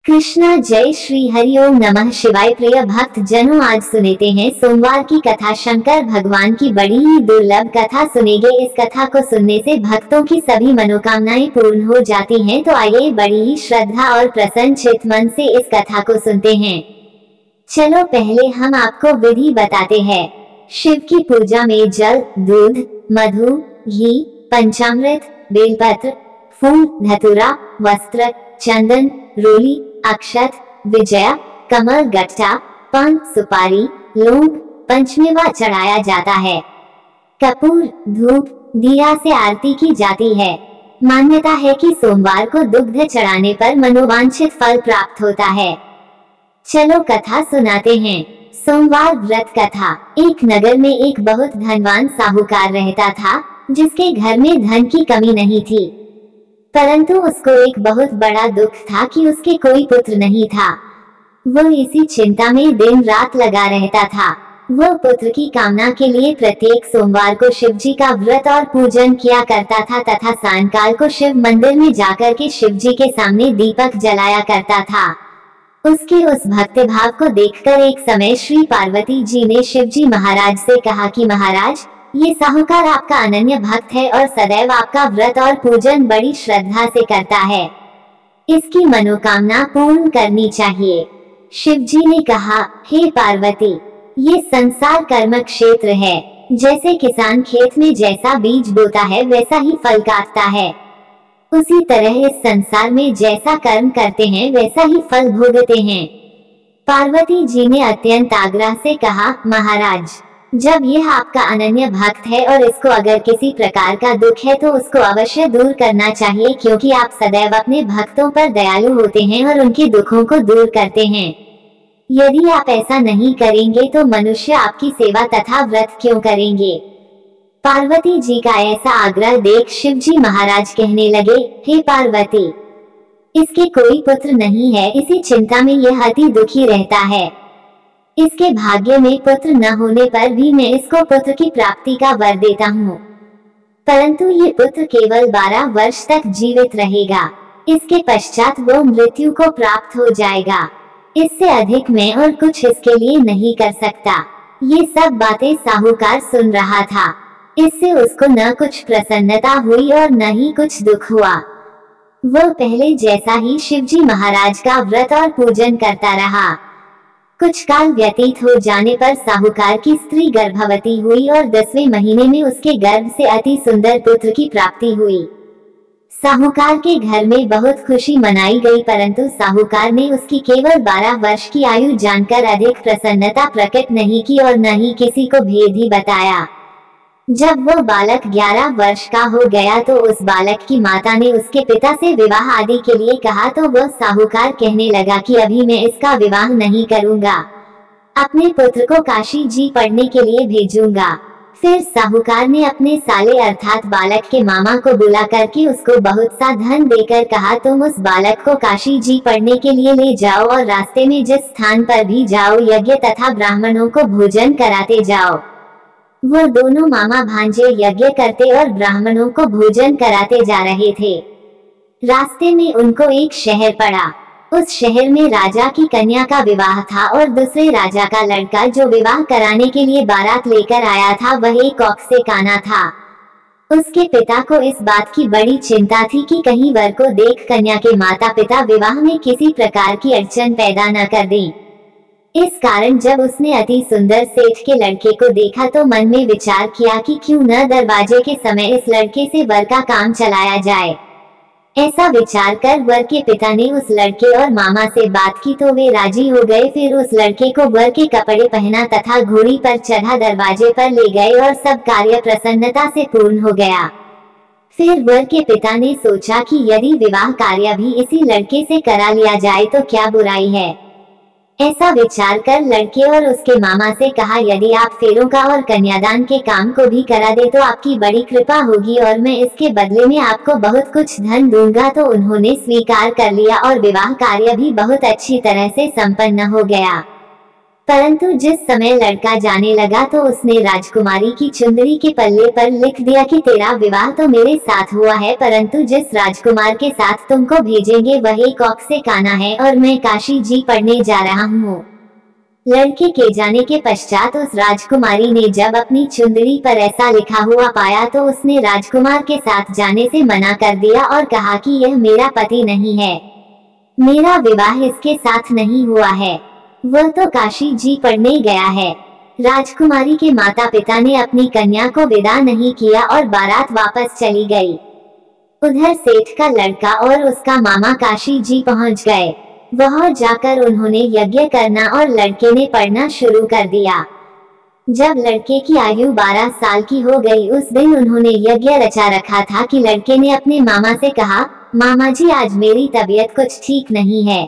कृष्णा जय श्री हरि ओम नमः शिवाय। प्रिय भक्त जनों, आज सुनते हैं सोमवार की कथा। शंकर भगवान की बड़ी ही दुर्लभ कथा सुनेंगे। इस कथा को सुनने से भक्तों की सभी मनोकामनाएं पूर्ण हो जाती हैं। तो आइए बड़ी ही श्रद्धा और प्रसन्न चित्त मन से इस कथा को सुनते हैं। चलो पहले हम आपको विधि बताते हैं। शिव की पूजा में जल, दूध, मधु, घी, पंचामृत, बेलपत्र, फूल, धतूरा, वस्त्र, चंदन, रोली, अक्षत, विजया, कमल गट्टा, पान, सुपारी, लौंग, पंचमेवा चढ़ाया जाता है। कपूर, धूप, दिया से आरती की जाती है। मान्यता है कि सोमवार को दुग्ध चढ़ाने पर मनोवांछित फल प्राप्त होता है। चलो कथा सुनाते हैं। सोमवार व्रत कथा। एक नगर में एक बहुत धनवान साहूकार रहता था, जिसके घर में धन की कमी नहीं थी। परंतु उसको एक बहुत बड़ा दुख था कि उसके कोई पुत्र नहीं था। वो इसी चिंता में दिन रात लगा रहता था। वो पुत्र की कामना के लिए प्रत्येक सोमवार को शिव जी का व्रत और पूजन किया करता था तथा सायंकाल को शिव मंदिर में जाकर के शिव जी के सामने दीपक जलाया करता था। उसके उस भक्ति भाव को देखकर एक समय श्री पार्वती जी ने शिव जी महाराज से कहा कि महाराज, ये साहूकार आपका अनन्य भक्त है और सदैव आपका व्रत और पूजन बड़ी श्रद्धा से करता है। इसकी मनोकामना पूर्ण करनी चाहिए। शिव जी ने कहा, हे पार्वती, ये संसार कर्म क्षेत्र है। जैसे किसान खेत में जैसा बीज बोता है वैसा ही फल काटता है, उसी तरह इस संसार में जैसा कर्म करते हैं वैसा ही फल भोगते हैं। पार्वती जी ने अत्यंत आग्रह से कहा, महाराज, जब यह आपका अनन्य भक्त है और इसको अगर किसी प्रकार का दुख है तो उसको अवश्य दूर करना चाहिए, क्योंकि आप सदैव अपने भक्तों पर दयालु होते हैं और उनके दुखों को दूर करते हैं। यदि आप ऐसा नहीं करेंगे तो मनुष्य आपकी सेवा तथा व्रत क्यों करेंगे। पार्वती जी का ऐसा आग्रह देख शिव जी महाराज कहने लगे, हे पार्वती, इसके कोई पुत्र नहीं है, इसी चिंता में यह अति दुखी रहता है। इसके भाग्य में पुत्र न होने पर भी मैं इसको पुत्र की प्राप्ति का वर देता हूँ, परंतु ये पुत्र केवल 12 वर्ष तक जीवित रहेगा। इसके पश्चात वो मृत्यु को प्राप्त हो जाएगा। इससे अधिक मैं और कुछ इसके लिए नहीं कर सकता। ये सब बातें साहूकार सुन रहा था। इससे उसको न कुछ प्रसन्नता हुई और न ही कुछ दुख हुआ। वो पहले जैसा ही शिवजी महाराज का व्रत और पूजन करता रहा। कुछ काल व्यतीत हो जाने पर साहूकार की स्त्री गर्भवती हुई और 10वें महीने में उसके गर्भ से अति सुंदर पुत्र की प्राप्ति हुई। साहूकार के घर में बहुत खुशी मनाई गई, परंतु साहूकार ने उसकी केवल 12 वर्ष की आयु जानकर अधिक प्रसन्नता प्रकट नहीं की और न ही किसी को भेद ही बताया। जब वो बालक 11 वर्ष का हो गया तो उस बालक की माता ने उसके पिता से विवाह आदि के लिए कहा, तो वह साहूकार कहने लगा कि अभी मैं इसका विवाह नहीं करूंगा, अपने पुत्र को काशी जी पढ़ने के लिए भेजूंगा। फिर साहूकार ने अपने साले अर्थात बालक के मामा को बुला करके उसको बहुत सा धन देकर कहा, तुम उस बालक को काशी जी पढ़ने के लिए ले जाओ और रास्ते में जिस स्थान पर भी जाओ यज्ञ तथा ब्राह्मणों को भोजन कराते जाओ। वो दोनों मामा भांजे यज्ञ करते और ब्राह्मणों को भोजन कराते जा रहे थे। रास्ते में उनको एक शहर पड़ा। उस शहर में राजा की कन्या का विवाह था और दूसरे राजा का लड़का जो विवाह कराने के लिए बारात लेकर आया था वह एक औक से काना था। उसके पिता को इस बात की बड़ी चिंता थी कि कहीं वर को देख कन्या के माता पिता विवाह में किसी प्रकार की अड़चन पैदा न कर दें। इस कारण जब उसने अति सुंदर सेठ के लड़के को देखा तो मन में विचार किया कि क्यों न दरवाजे के समय इस लड़के से वर का काम चलाया जाए। ऐसा विचार कर वर के पिता ने उस लड़के और मामा से बात की तो वे राजी हो गए। फिर उस लड़के को वर के कपड़े पहना तथा घोड़ी पर चढ़ा दरवाजे पर ले गए और सब कार्य प्रसन्नता से पूर्ण हो गया। फिर वर के पिता ने सोचा कि यदि विवाह कार्य भी इसी लड़के से करा लिया जाए तो क्या बुराई है। ऐसा विचार कर लड़के और उसके मामा से कहा, यदि आप फेरों का और कन्यादान के काम को भी करा दे तो आपकी बड़ी कृपा होगी और मैं इसके बदले में आपको बहुत कुछ धन दूंगा। तो उन्होंने स्वीकार कर लिया और विवाह कार्य भी बहुत अच्छी तरह से संपन्न हो गया। परंतु जिस समय लड़का जाने लगा तो उसने राजकुमारी की चुंदड़ी के पल्ले पर लिख दिया कि तेरा विवाह तो मेरे साथ हुआ है, परंतु जिस राजकुमार के साथ तुमको भेजेंगे वह एक औक से काना है और मैं काशी जी पढ़ने जा रहा हूँ। लड़के के जाने के पश्चात उस राजकुमारी ने जब अपनी चुंदड़ी पर ऐसा लिखा हुआ पाया तो उसने राजकुमार के साथ जाने से मना कर दिया और कहा कि यह मेरा पति नहीं है, मेरा विवाह इसके साथ नहीं हुआ है, वह तो काशी जी पढ़ने गया है। राजकुमारी के माता पिता ने अपनी कन्या को विदा नहीं किया और बारात वापस चली गई। उधर सेठ का लड़का और उसका मामा काशी जी पहुंच गए। वहां जाकर उन्होंने यज्ञ करना और लड़के ने पढ़ना शुरू कर दिया। जब लड़के की आयु 12 साल की हो गई उस दिन उन्होंने यज्ञ रचा रखा था कि लड़के ने अपने मामा से कहा, मामा जी आज मेरी तबीयत कुछ ठीक नहीं है।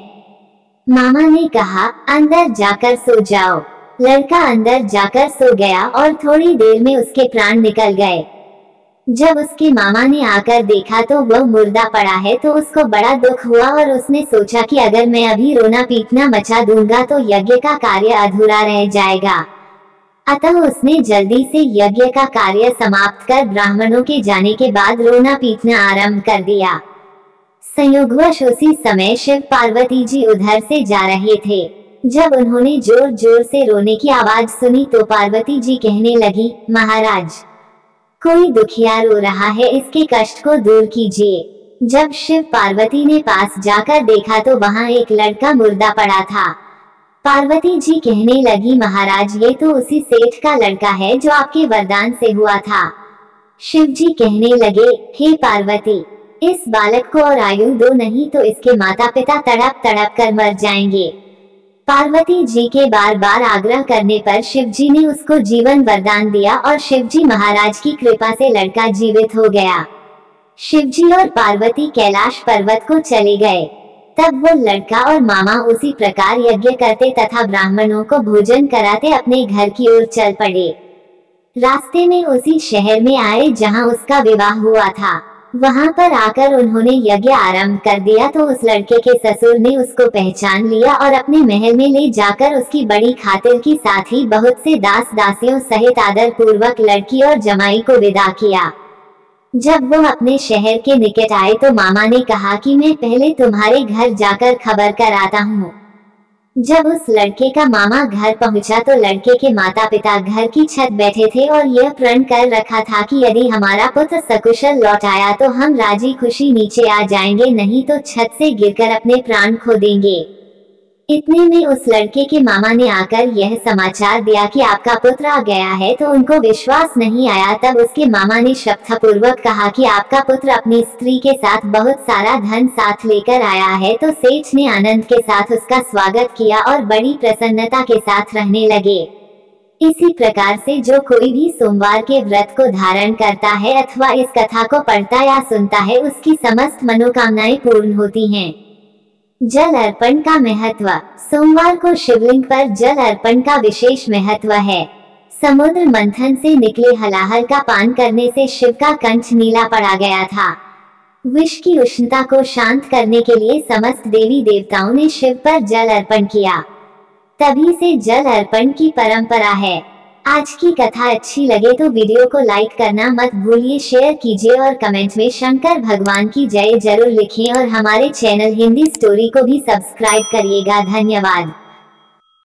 मामा ने कहा, अंदर जाकर सो जाओ। लड़का अंदर जाकर सो गया और थोड़ी देर में उसके प्राण निकल गए। जब उसके मामा ने आकर देखा तो वह मुर्दा पड़ा है तो उसको बड़ा दुख हुआ और उसने सोचा कि अगर मैं अभी रोना पीटना मचा दूंगा तो यज्ञ का कार्य अधूरा रह जाएगा। अतः उसने जल्दी से यज्ञ का कार्य समाप्त कर ब्राह्मणों के जाने के बाद रोना पीटना आरंभ कर दिया। संयोगवश उसी समय शिव पार्वती जी उधर से जा रहे थे। जब उन्होंने जोर जोर से रोने की आवाज सुनी तो पार्वती जी कहने लगी, महाराज कोई दुखिया रो रहा है, इसके कष्ट को दूर कीजिए। जब शिव पार्वती ने पास जाकर देखा तो वहां एक लड़का मुर्दा पड़ा था। पार्वती जी कहने लगी, महाराज ये तो उसी सेठ का लड़का है जो आपके वरदान से हुआ था। शिव जी कहने लगे, हे पार्वती इस बालक को और आयु दो नहीं तो इसके माता पिता तड़प तड़प कर मर जाएंगे। पार्वती जी के बार बार आग्रह करने पर शिव जी ने उसको जीवन वरदान दिया और शिव जी महाराज की कृपा से लड़का जीवित हो गया। शिव जी और पार्वती कैलाश पर्वत को चले गए। तब वो लड़का और मामा उसी प्रकार यज्ञ करते तथा ब्राह्मणों को भोजन कराते अपने घर की ओर चल पड़े। रास्ते में उसी शहर में आए जहां उसका विवाह हुआ था। वहां पर आकर उन्होंने यज्ञ आरंभ कर दिया तो उस लड़के के ससुर ने उसको पहचान लिया और अपने महल में ले जाकर उसकी बड़ी खातिर की साथ ही बहुत से दास दासियों सहित आदर पूर्वक लड़की और जमाई को विदा किया। जब वो अपने शहर के निकट आए तो मामा ने कहा कि मैं पहले तुम्हारे घर जाकर खबर कर आता हूँ। जब उस लड़के का मामा घर पहुंचा तो लड़के के माता पिता घर की छत बैठे थे और यह प्रण कर रखा था कि यदि हमारा पुत्र सकुशल लौट आया तो हम राजी खुशी नीचे आ जाएंगे, नहीं तो छत से गिरकर अपने प्राण खो देंगे। इतने में उस लड़के के मामा ने आकर यह समाचार दिया कि आपका पुत्र आ गया है तो उनको विश्वास नहीं आया। तब उसके मामा ने शपथपूर्वक कहा कि आपका पुत्र अपनी स्त्री के साथ बहुत सारा धन साथ लेकर आया है। तो सेठ ने आनंद के साथ उसका स्वागत किया और बड़ी प्रसन्नता के साथ रहने लगे। इसी प्रकार से जो कोई भी सोमवार के व्रत को धारण करता है अथवा इस कथा को पढ़ता या सुनता है उसकी समस्त मनोकामनाएं पूर्ण होती हैं। जल अर्पण का महत्व। सोमवार को शिवलिंग पर जल अर्पण का विशेष महत्व है। समुद्र मंथन से निकले हलाहल का पान करने से शिव का कंठ नीला पड़ा गया था। विष की उष्णता को शांत करने के लिए समस्त देवी देवताओं ने शिव पर जल अर्पण किया। तभी से जल अर्पण की परंपरा है। आज की कथा अच्छी लगे तो वीडियो को लाइक करना मत भूलिए, शेयर कीजिए और कमेंट में शंकर भगवान की जय जरूर लिखें और हमारे चैनल हिंदी स्टोरी को भी सब्सक्राइब करिएगा। धन्यवाद।